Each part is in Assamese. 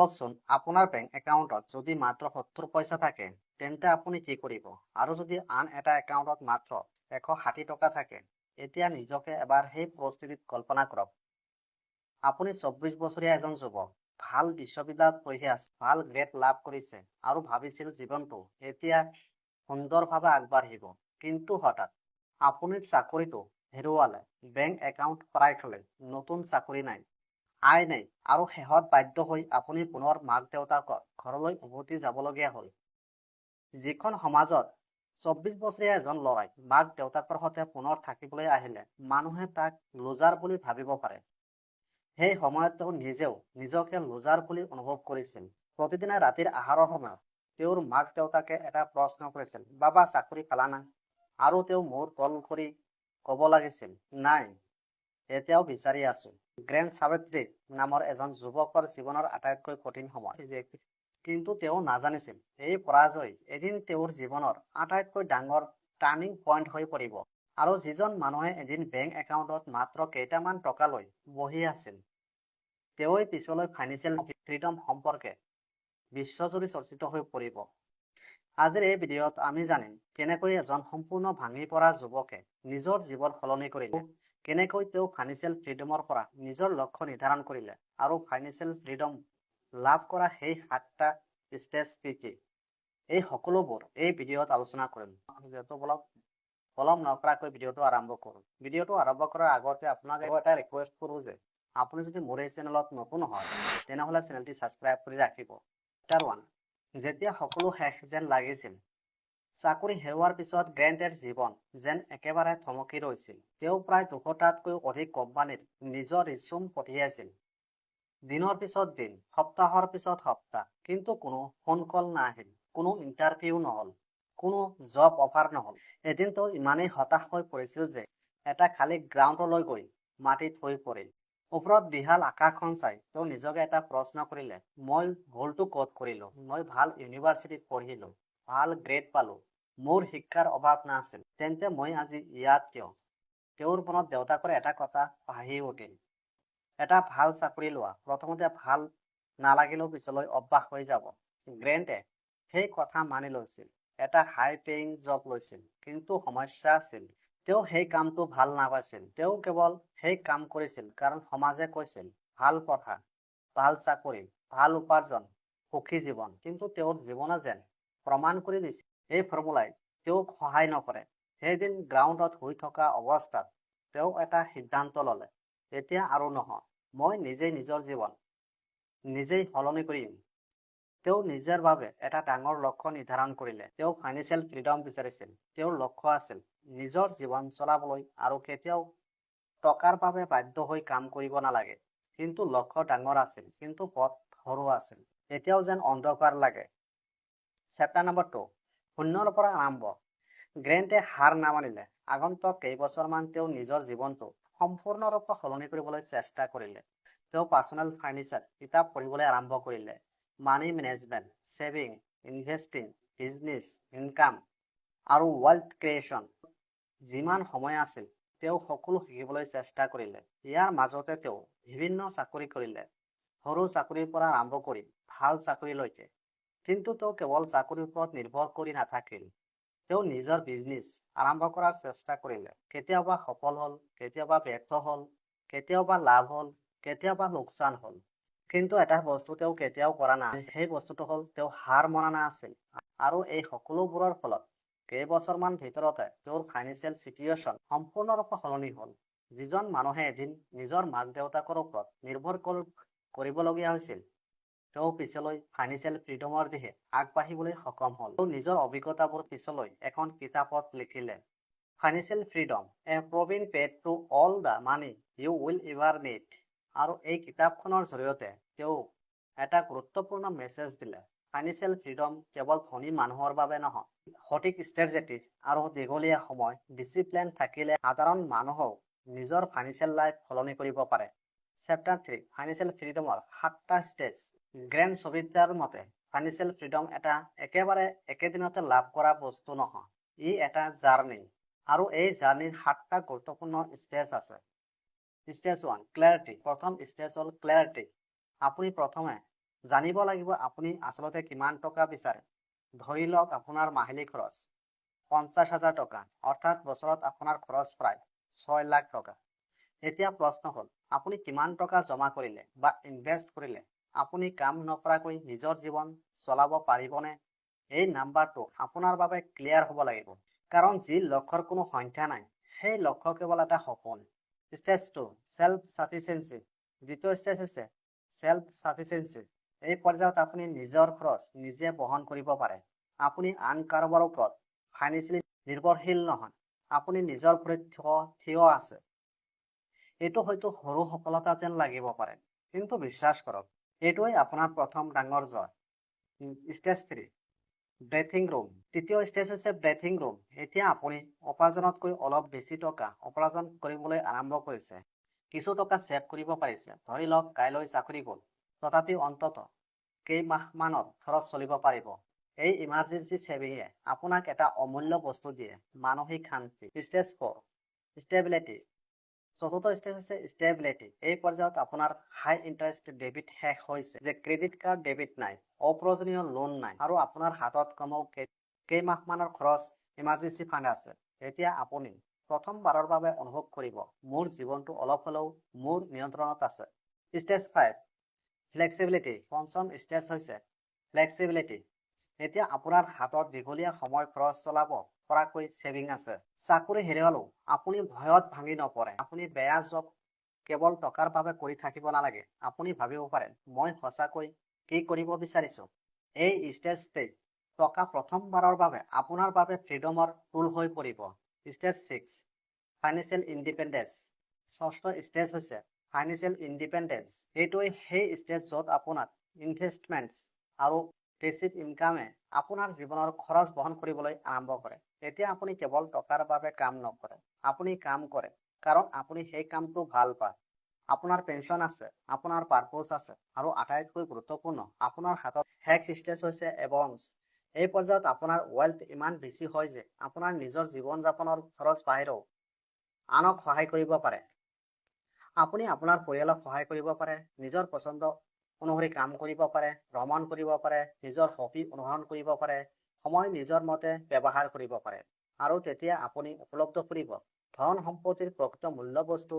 ভাবকচোন আপোনাৰ বেংক একাউণ্টত যদি মাত্ৰ 70 পইচা থাকে তেন্তে আপুনি কি কৰিব আৰু যদি আন এটা একাউণ্টত মাত্ৰ 160 টকা থাকে এতিয়া নিজকে এবাৰ সেই পৰিস্থিতিত কল্পনা কৰক আপুনি 24 বছৰীয়া এজন যুৱক ভাল বিশ্ববিদ্যালয়ত পঢ়ি আছে ভাল গ্ৰেড লাভ কৰিছে আৰু ভাবিছিল জীৱনটো এতিয়া সুন্দৰভাৱে আগবাঢ়িব কিন্তু হঠাৎ আপুনি চাকৰিটো হেৰুৱালে বেংক একাউণ্ট প্ৰায় খালে নতুন চাকৰি নাই আয় নাই আৰু শেহত বাধ্য হৈ আপুনি পুনৰ মাক দেউতাকৰ ঘৰলৈ উভতি যাবলগীয়া হ'ল যিখন সমাজত 24 বছৰীয়া এজন ল'ৰাই মাক দেউতাকৰ সৈতে পুনৰ থাকিবলৈ আহিলে মানুহে তাক লুজাৰ বুলি ভাবিব পাৰে সেই সময়ত তেওঁ নিজেও নিজকে লুজাৰ বুলি অনুভৱ কৰিছিল প্ৰতিদিনে ৰাতিৰ আহাৰৰ সময়ত তেওঁৰ মাক দেউতাকে এটা প্ৰশ্ন কৰিছিল বাবা চাকৰি পালা না আৰু তেওঁ মূৰ তল কৰি ক'ব লাগিছিল নাই এতিয়াও বিচাৰি আছো গ্ৰেণ্ড সাবিত্ৰী নামৰ এজন যুৱকৰ জীৱনৰ আটাইতকৈ কঠিন সময় কিন্তু তেওঁ নাজানিছিল এই পৰাজয় এদিন তেওঁৰ জীৱনৰ আটাইতকৈ ডাঙৰ টাৰ্নিং পইণ্ট হৈ পৰিব আৰু যিজন মানুহে এদিন বেংক একাউণ্টত মাত্ৰ কেইটামান টকা লৈ বহি আছিল তেওঁই পিছলৈ ফাইনেন্সিয়েল ফ্ৰীডম সম্পৰ্কে বিশ্বজুৰি চৰ্চিত হৈ পৰিব আজিৰ এই ভিডিঅ'ত আমি জানিম কেনেকৈ এজন সম্পূৰ্ণ ভাঙি পৰা যুৱকে নিজৰ জীৱন সলনি কৰিলে কেনেকৈ তেওঁ ফাইনেন্সিয়েল ফ্ৰীডমৰ পৰা নিজৰ লক্ষ্য নিৰ্ধাৰণ কৰিলে আৰু ফাইনেন্সিয়েল ফ্ৰীডম লাভ কৰা সেই 7টা ষ্টেজ কি এই সকলোবোৰ এই ভিডিঅ'ত আলোচনা কৰিম যেহেতু পলম নকৰাকৈ ভিডিঅ'টো আৰম্ভ কৰোঁ ভিডিঅ'টো আৰম্ভ কৰাৰ আগতে আপোনাক এটা ৰিকুৱেষ্ট কৰোঁ যে আপুনি যদি মোৰ এই চেনেলত নতুন হয় তেনেহ'লে চেনেলটি ছাবস্ক্ৰাইব কৰি ৰাখিব চেপ্টাৰ 1 যেতিয়া সকলো শেষ যেন লাগিছিল চাকৰি হেৰুৱাৰ পিছত গ্ৰেণ্টেৰ জীৱন যেন একেবাৰে থমকি ৰৈছিল তেওঁ প্ৰায় 200টাতকৈ অধিক কোম্পানীত নিজৰ ৰিজ্যুম পঠিয়াইছিল দিনৰ পিছত দিন সপ্তাহৰ পিছত সপ্তাহ কিন্তু কোনো ফোন কল নাহিল কোনো ইণ্টাৰভিউ নহল কোনো জব অফাৰ নহল এদিন তেওঁ ইমানেই হতাশ হৈ পৰিছিল যে এটা খালী গ্ৰাউণ্ডলৈ গৈ মাটিত হৈ পৰিল ওপৰত বিশাল আকাশখন চাই তেওঁ নিজকে এটা প্ৰশ্ন কৰিলে মই ভুলটো ক'ত কৰিলো মই ভাল ইউনিভাৰ্চিটিত পঢ়িলো ভাল গ্ৰেড পালো মোৰ শিক্ষাৰ অভাৱ নাছিল তেন্তে মই আজি ইয়াত কিয় তেওঁৰ মনত দেউতাকৰ এটা কথা ভাহি উঠিল এটা ভাল চাকৰি লোৱা প্ৰথমতে ভাল নালাগিলেও পিছলৈ অভ্যাস হৈ যাব গ্ৰেণ্টে সেই কথা মানি লৈছিল এটা হাই পেয়িং জব লৈছিল কিন্তু সমস্যা আছিল তেওঁ সেই কামটো ভাল নাপাইছিল তেওঁ কেৱল সেই কাম কৰিছিল কাৰণ সমাজে কৈছিল ভাল পঢ়া ভাল চাকৰি ভাল উপাৰ্জন সুখী জীৱন কিন্তু তেওঁৰ জীৱনে যেন প্ৰমাণ কৰি দিছিল এই ফৰ্মুলাই তেওঁক সহায় নকৰে সেইদিন গ্ৰাউণ্ডত শুই থকা অৱস্থাত তেওঁ এটা সিদ্ধান্ত ল'লে এতিয়া আৰু নহয় মই নিজেই নিজৰ জীৱন নিজেই সলনি কৰিম তেওঁ নিজৰ বাবে এটা ডাঙৰ লক্ষ্য নিৰ্ধাৰণ কৰিলে তেওঁ ফাইনেন্সিয়েল ফ্ৰীডম বিচাৰিছিল তেওঁৰ লক্ষ্য আছিল নিজৰ জীৱন চলাবলৈ আৰু কেতিয়াও টকাৰ বাবে বাধ্য হৈ কাম কৰিব নালাগে কিন্তু লক্ষ্য ডাঙৰ আছিল কিন্তু পথ সৰু আছিল এতিয়াও যেন অন্ধকাৰ লাগে চেপ্টাৰ নম্বৰ 2 শূন্যৰ পৰা আৰম্ভ গ্ৰেণ্টে হাৰ নামানিলে আগন্তুক কেইবছৰমান তেওঁ নিজৰ জীৱনটো সম্পূৰ্ণৰূপে সলনি কৰিবলৈ চেষ্টা কৰিলে তেওঁ পাৰ্চনেল ফাইনেন্সৰ কিতাপ পঢ়িবলৈ আৰম্ভ কৰিলে money management saving investing business income আৰু ৱেল্থ ক্ৰিয়েশ্যন যিমান সময় আছিল তেওঁ সকলো শিকিবলৈ চেষ্টা কৰিলে ইয়াৰ মাজতে তেওঁ বিভিন্ন চাকৰি কৰিলে সৰু চাকৰিৰ পৰা আৰম্ভ কৰি ভাল চাকৰিলৈকে কিন্তু তেওঁ কেৱল চাকৰিৰ ওপৰত নিৰ্ভৰ কৰি নাথাকিল তেওঁ নিজৰ বিজনেছ আৰম্ভ কৰাৰ চেষ্টা কৰিলে কেতিয়াবা সফল হ'ল কেতিয়াবা ব্যৰ্থ হ'ল কেতিয়াবা লাভ হ'ল কেতিয়াবা লোকচান হ'ল কিন্তু এটা বস্তু তেওঁ কেতিয়াও কৰা নাছিল সেই বস্তুটো হ'ল তেওঁ হাৰ মনা নাছিল আৰু এই সকলোবোৰৰ ফলত কেইবছৰমান ভিতৰতে তেওঁৰ ফাইনেন্সিয়েল চিটুৱেশ্যন সম্পূৰ্ণৰূপে সলনি হ'ল যিজন মানুহে এদিন নিজৰ মাক দেউতাকৰ ওপৰত নিৰ্ভৰ কৰিবলগীয়া হৈছিল তেওঁ পিছলৈ ফাইনেন্সিয়েল ফ্ৰীডমৰ দিশে আগবাঢ়িবলৈ সক্ষম হ'ল তেওঁ নিজৰ অভিজ্ঞতাবোৰ পিছলৈ এখন কিতাপত লিখিলে financial freedom a proven paid to all the money you will ever need আৰু এই কিতাপখনৰ জৰিয়তে তেওঁ এটা গুৰুত্বপূৰ্ণ মেছেজ দিলে ফাইনেন্সিয়েল ফ্ৰীডম কেৱল ধনী মানুহৰ বাবে নহয় সঠিক ষ্ট্ৰেটেজি আৰু দীঘলীয়া সময় ডিচিপ্লিন থাকিলে সাধাৰণ মানুহও নিজৰ ফাইনেন্সিয়েল লাইফ সলনি কৰিব পাৰে চেপ্টাৰ 3 ফাইনেন্সিয়েল ফ্ৰীডমৰ 7টা ষ্টেজ গ্ৰেণ্ড ছবিটাৰ মতে ফাইনেন্সিয়েল ফ্ৰীডম এটা একেবাৰে একেদিনতে লাভ কৰা বস্তু নহয় ই এটা জাৰ্নি আৰু এই জাৰ্নিৰ 7টা গুৰুত্বপূৰ্ণ ষ্টেজ আছে ষ্টেজ 1 ক্লেৰিটি প্ৰথম ষ্টেজ হ'ল ক্লেৰিটি আপুনি প্ৰথমে জানিব লাগিব আপুনি আচলতে কিমান টকা বিচাৰে। ধৰি লওক আপোনাৰ মাহিলী খৰচ 50,000 টকা, অৰ্থাৎ বছৰত আপোনাৰ খৰচ প্ৰায় 6 লাখ টকা। এতিয়া প্ৰশ্ন হ'ল, আপুনি কিমান টকা জমা কৰিলে বা ইনভেষ্ট কৰিলে? আপুনি কাম নকৰাকৈ নিজৰ জীৱন চলাব পাৰিবনে? এই নাম্বাৰটো আপোনাৰ বাবে ক্লিয়াৰ হ'ব লাগিব, কাৰণ যি লক্ষ্যৰ কোনো সংখ্যা নাই, সেই লক্ষ্য কেৱল এটা সপোন। Stage 2, self sufficiency. দ্বিতীয় ষ্টেজ হৈছে সেল্ফ সাফিচিয়েন্সি। এই পৰ্যায়ত আপুনি নিজৰ খৰচ নিজে বহন কৰিব পাৰে। আপুনি আন কাৰোবাৰ ওপৰত ফাইনেন্সিয়েলি নিৰ্ভৰশীল নহয়। আপুনি নিজৰ ভৰিত থিয় আছে। এইটো হয়তো সৰু সফলতা যেন লাগিব পাৰে, কিন্তু বিশ্বাস কৰক, এইটোৱেই আপোনাৰ প্ৰথম ডাঙৰ জয়। Stage 3, breathing room. তৃতীয় ষ্টেজ হৈছে ব্ৰেথিং ৰুম। এতিয়া আপুনি উপাৰ্জনতকৈ অলপ বেছি টকা উপাৰ্জন কৰিবলৈ আৰম্ভ কৰিছে। কিছু টকা ছেভ কৰিব পাৰিছে। ধৰি লওক কাইলৈ চাকৰি গ'ল, তথাপি অন্তত কেইমাহমানৰ খৰচ চলিব পাৰিব। এই ইমাৰ্জেঞ্চি ছেভিংয়ে আপোনাক এটা অমূল্য বস্তু দিয়ে, মানসিক শান্তি। Stage 4, stability. চতুৰ্থ ষ্টেজ হৈছে ষ্টেবিলিটি। এই পৰ্যায়ত আপোনাৰ হাই ইণ্টাৰেষ্ট ডেবিট শেষ হৈছে, যে ক্ৰেডিট কাৰ্ড ডেবিট নাই, অপ্ৰয়োজনীয় লোন নাই, আৰু আপোনাৰ হাতত কমেও কেইমাহমানৰ খৰচ ইমাৰ্জেঞ্চি ফাণ্ড আছে। এতিয়া আপুনি প্ৰথমবাৰৰ বাবে অনুভৱ কৰিব, মোৰ জীৱনটো অলপ হ'লেও মোৰ নিয়ন্ত্ৰণত আছে। Stage 5, flexibility. পঞ্চম ষ্টেজ হৈছে ফ্লেক্সিবিলিটি। এতিয়া আপোনাৰ হাতত দীঘলীয়া সময় খৰচ চলাব পৰাকৈ ছেভিং আছে। চাকৰি হেৰুৱালেও আপুনি ভয়ত ভাঙি নপৰে। আপুনি বেয়া জব কেৱল টকাৰ বাবে কৰি থাকিব নালাগে। আপুনি ভাবিব পাৰে, মই সঁচাকৈ কি কৰিব বিচাৰিছো। এই ষ্টেজতে টকা প্ৰথমবাৰৰ বাবে আপোনাৰ বাবে ফ্ৰীডমৰ টুল হৈ পৰিব। Stage 6, financial independence. ষষ্ঠ ষ্টেজ হৈছে ফাইনেন্সিয়েল ইণ্ডিপেণ্ডেন্স। এইটোৱেই সেই ষ্টেজ য'ত আপোনাৰ ইনভেষ্টমেণ্টছ আৰু পেছিভ ইনকামে আপোনাৰ জীৱনৰ খৰচ বহন কৰিবলৈ আৰম্ভ কৰে। এতিয়া আপুনি কেৱল টকাৰ বাবে কাম নকৰে, আপুনি কাম কৰে কাৰণ আপুনি সেই কামটো ভাল পায়। আপোনাৰ পেঞ্চন আছে, আপোনাৰ পাৰপ'জ আছে, আৰু আটাইতকৈ গুৰুত্বপূৰ্ণ, আপোনাৰ হাতত শেষ ষ্টেজ হৈছে এবঞ্চ। এই পৰ্যায়ত আপোনাৰ ৱেলথ ইমান বেছি হয় যে আপোনাৰ নিজৰ জীৱন যাপনৰ খৰচ বাহিৰেও আনক সহায় কৰিব পাৰে। আপুনি আপোনাৰ পৰিয়ালক সহায় কৰিব পাৰে, নিজৰ পচন্দ অনুসৰি কাম কৰিব পাৰে, ভ্ৰমণ কৰিব পাৰে, নিজৰ হবি অনুসৰণ কৰিব পাৰে, সময় নিজৰ মতে ব্যৱহাৰ কৰিব পাৰে। আৰু তেতিয়া আপুনি উপলব্ধ কৰিব, ধন সম্পত্তিৰ প্ৰকৃত মূল্য বস্তু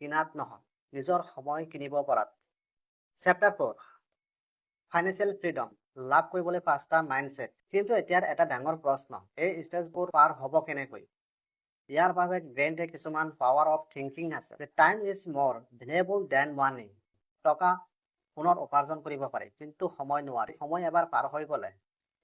কিনাত নহয়, নিজৰ সময় কিনিব পৰাত। Chapter 4, financial freedom. লাভ কৰিবলৈ 5টা মাইণ্ডছেট। কিন্তু এতিয়াৰ এটা ডাঙৰ প্ৰশ্ন, এই ষ্টেজবোৰ পাৰ হ'ব কেনেকৈ? ইয়াৰ বাবে ব্ৰেইনে কিছুমান পাৱাৰ অফ থিংকিং আছে। Time is more valuable than money. টকা পুনৰ উপাৰ্জন কৰিব পাৰি, কিন্তু সময় নোৱাৰি। সময় এবাৰ পাৰ হৈ গ'লে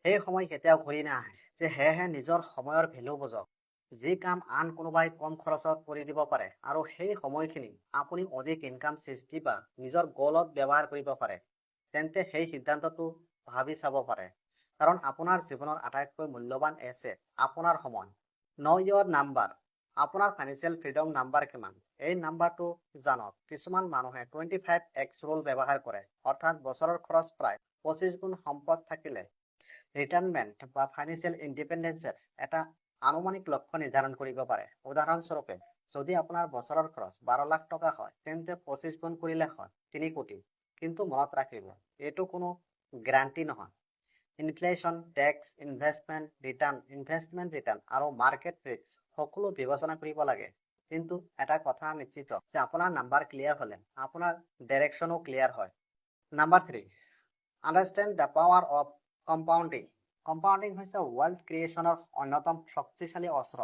সেই সময় কেতিয়াও ঘূৰি নাহে। সেয়েহে নিজৰ সময়ৰ ভেলু বুজক। যি কাম আন কোনোবাই কম খৰচত কৰি দিব পাৰে, আৰু সেই সময়খিনি আপুনি অধিক ইনকাম সৃষ্টি বা নিজৰ গ'লত ব্যৱহাৰ কৰিব পাৰে, তেন্তে সেই সিদ্ধান্তটো ভাবি চাব পাৰে। কাৰণ আপোনাৰ জীৱনৰ আটাইতকৈ মূল্যৱান এছেট আপোনাৰ সময়। ন' ইয়ৰ নাম্বাৰ। আপোনাৰ ফাইনেন্সিয়েল ফ্ৰীডম নাম্বাৰ কিমান? এই নাম্বাৰটো জানক। কিছুমান মানুহে 25x ৰুল ব্যৱহাৰ কৰে, অৰ্থাৎ বছৰৰ খৰচ প্ৰায় 25 গুণ সম্পদ থাকিলে ৰিটায়াৰমেণ্ট বা ফাইনেন্সিয়েল ইণ্ডিপেণ্ডেন্সৰ এটা আনুমানিক লক্ষ্য নিৰ্ধাৰণ কৰিব পাৰে। উদাহৰণস্বৰূপে, যদি আপোনাৰ বছৰৰ খৰচ 12 লাখ টকা হয়, তেন্তে 25 গুণ কৰিলে হয় 3 কোটি। কিন্তু মনত ৰাখিব, এইটো কোনো গ্যাৰাণ্টি নহয়। ইনফ্লেশ্যন, টেক্স, ইনভেষ্টমেণ্ট ৰিটাৰ্ণ আৰু মাৰ্কেট ৰিস্ক সকলো বিবেচনা কৰিব লাগে। কিন্তু এটা কথা নিশ্চিত যে আপোনাৰ নাম্বাৰ ক্লিয়াৰ হ'লে আপোনাৰ ডাইৰেকশ্যনো ক্লিয়াৰ হয়। Number 3, understand the power of compounding. Compounding হৈছে ৱেলথ ক্ৰিয়েশ্যনৰ অন্যতম শক্তিশালী অস্ত্ৰ।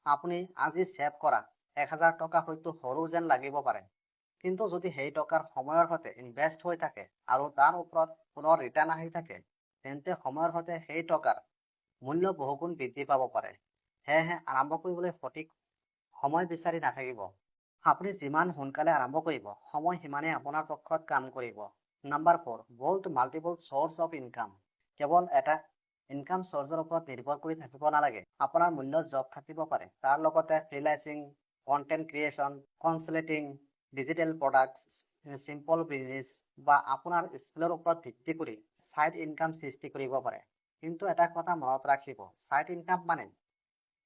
আপুনি আজি ছেভ কৰা 1000 টকা হয়তো সৰু যেন লাগিব পাৰে, কিন্তু যদি সেই টকাৰ সময়ৰ সৈতে ইনভেষ্ট হৈ থাকে আৰু তাৰ ওপৰত পুনৰ ৰিটাৰ্ণ আহি থাকে, তেন্তে সময়ৰ সৈতে সেই টকাৰ মূল্য বহুগুণ বৃদ্ধি পাব পাৰে। সেয়েহে আৰম্ভ কৰিবলৈ সঠিক সময় বিচাৰি নাথাকিব। আপুনি যিমান সোনকালে আৰম্ভ কৰিব, সময় সিমানেই আপোনাৰ পক্ষত কাম কৰিব। Number 4, build multiple source of income. কেৱল এটা ইনকাম চ'ৰ্চৰ ওপৰত নিৰ্ভৰ কৰি থাকিব নালাগে। আপোনাৰ মূল্য জব থাকিব পাৰে, তাৰ লগতে freelancing, content creation, consulting, digital products, simple business বা আপোনাৰ স্কিলৰ ওপৰত ভিত্তি কৰি ছাইড ইনকাম সৃষ্টি কৰিব পাৰে। কিন্তু এটা কথা মনত ৰাখিব, ছাইড ইনকাম মানে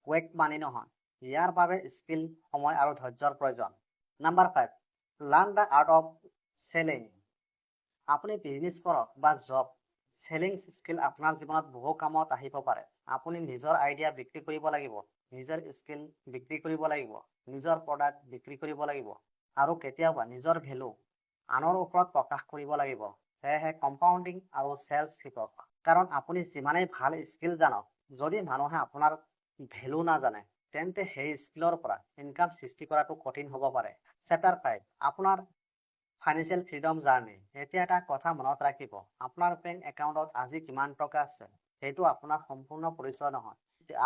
কুইক মানি নহয়। ইয়াৰ বাবে স্কিল, সময় আৰু ধৈৰ্যৰ প্ৰয়োজন। Number 5, learn the art of selling. আপুনি বিজনেছ কৰক বা জব, চেলিং স্কিল আপোনাৰ জীৱনত বহু কামত আহিব পাৰে। আপুনি নিজৰ আইডিয়া বিক্ৰী কৰিব লাগিব, নিজৰ স্কিল বিক্ৰী কৰিব লাগিব, নিজৰ প্ৰডাক্ট বিক্ৰী কৰিব লাগিব আৰু কেতিয়াবা নিজৰ ভেলু আনৰ ওপৰত প্ৰকাশ কৰিব লাগিব। সেয়েহে কম্পাউণ্ডিং আৰু চেলছ শিকক। কাৰণ আপুনি যিমানেই ভাল স্কিল জানক, যদি মানুহে আপোনাৰ ভেলু নাজানে, তেন্তে সেই স্কিলৰ পৰা ইনকাম সৃষ্টি কৰাটো কঠিন হ'ব পাৰে। চেপ্টাৰ 5, আপোনাৰ ফাইনেন্সিয়েল ফ্ৰীডম জাৰ্নি। এতিয়া এটা কথা মনত ৰাখিব, আপোনাৰ বেংক একাউণ্টত আজি কিমান টকা আছে সেইটো আপোনাৰ সম্পূৰ্ণ পৰিচয় নহয়।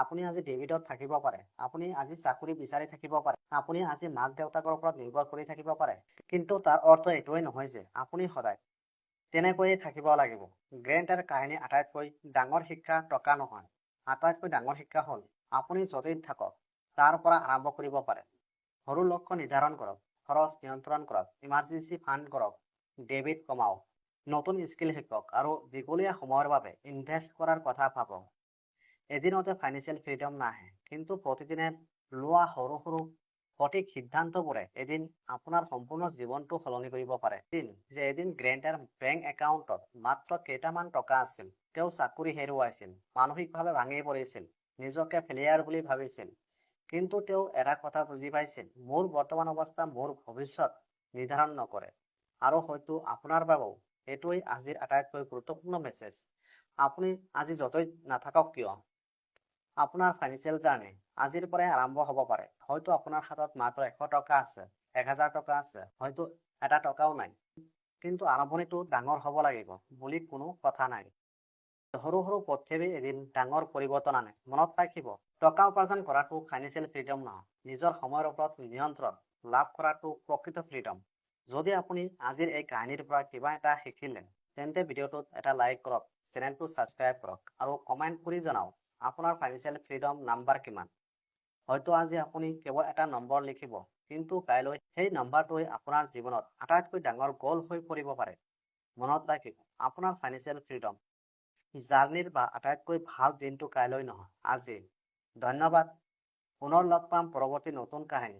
আপুনি আজি ডেবিটত থাকিব পাৰে, আপুনি আজি চাকৰি বিচাৰি থাকিব পাৰে, আপুনি আজি মাক দেউতাকৰ ওপৰত নিৰ্ভৰ কৰি থাকিব পাৰে, কিন্তু তাৰ অৰ্থ এইটোৱেই নহয় যে আপুনি সদায় তেনেকৈয়ে থাকিব লাগিব। গ্ৰেণ্টাৰ কাহিনী আটাইতকৈ ডাঙৰ শিক্ষা টকা নহয়, আটাইতকৈ ডাঙৰ শিক্ষা হ'ল আপুনি য'তেই থাকক তাৰ পৰা আৰম্ভ কৰিব পাৰে। সৰু লক্ষ্য নিৰ্ধাৰণ কৰক, খৰচ নিয়ন্ত্ৰণ কৰক, ইমাৰ্জেঞ্চি ফাণ্ড কৰক, ডেবিট কমাওক, নতুন স্কিল শিকক আৰু দীঘলীয়া সময়ৰ বাবে ইনভেষ্ট কৰাৰ কথা ভাবক। এদিনতে ফাইনেন্সিয়েল ফ্ৰীডম নাহে, কিন্তু প্ৰতিদিনে লোৱা সৰু সৰু সঠিক সিদ্ধান্তবোৰে এদিন আপোনাৰ সম্পূৰ্ণ জীৱনটো সলনি কৰিব পাৰে। এদিন গ্ৰেণ্টাৰ বেংক একাউণ্টত মাত্ৰ কেইটামান টকা আছিল। তেওঁ চাকৰি হেৰুৱাইছিল, মানসিকভাৱে ভাঙি পৰিছিল, নিজকে ফেলিয়াৰ বুলি ভাবিছিল। কিন্তু তেওঁ এটা কথা বুজি পাইছিল, মোৰ বৰ্তমান অৱস্থা মোৰ ভৱিষ্যত নিৰ্ধাৰণ নকৰে। আৰু হয়তো আপোনাৰ বাবেও এইটোৱেই আজিৰ আটাইতকৈ গুৰুত্বপূৰ্ণ মেছেজ। আপুনি আজি য'তেই নাথাকক কিয়, আপোনাৰ ফাইনেন্সিয়েল জাৰ্নি আজিৰ পৰাই আৰম্ভ হ'ব পাৰে। হয়তো আপোনাৰ হাতত মাত্ৰ 100 টকা আছে, 1000 টকা আছে, হয়তো এটা টকাও নাই। কিন্তু আৰম্ভণিটো ডাঙৰ হ'ব লাগিব বুলি কোনো কথা নাই। সৰু সৰু পদক্ষেপে এদিন ডাঙৰ পৰিৱৰ্তন আনে। মনত ৰাখিব, টকা উপাৰ্জন কৰাটো ফাইনেন্সিয়েল ফ্ৰীডম নহয়, নিজৰ সময়ৰ ওপৰত নিয়ন্ত্ৰণ লাভ কৰাটো প্ৰকৃত ফ্ৰীডম। যদি আপুনি আজিৰ এই কাহিনীৰ পৰা কিবা এটা শিকিলে, তেন্তে ভিডিঅ'টোত এটা লাইক কৰক, চেনেলটো ছাবস্ক্ৰাইব কৰক আৰু কমেণ্ট কৰি জনাওক আপোনাৰ ফাইনেন্সিয়েল ফ্ৰীডম নাম্বাৰ কিমান। হয়তো আজি আপুনি কেৱল এটা নম্বৰ লিখিব, কিন্তু কাইলৈ সেই নম্বৰটোৱে আপোনাৰ জীৱনত আটাইতকৈ ডাঙৰ গ'ল হৈ পৰিব পাৰে। মনত ৰাখিব, আপোনাৰ ফাইনেন্সিয়েল ফ্ৰীডম জাৰ্নিৰ বা আটাইতকৈ ভাল দিনটো কাইলৈ নহয়, আজি। ধন্যবাদ। পুনৰ লগ পাম পৰৱৰ্তী নতুন কাহিনী।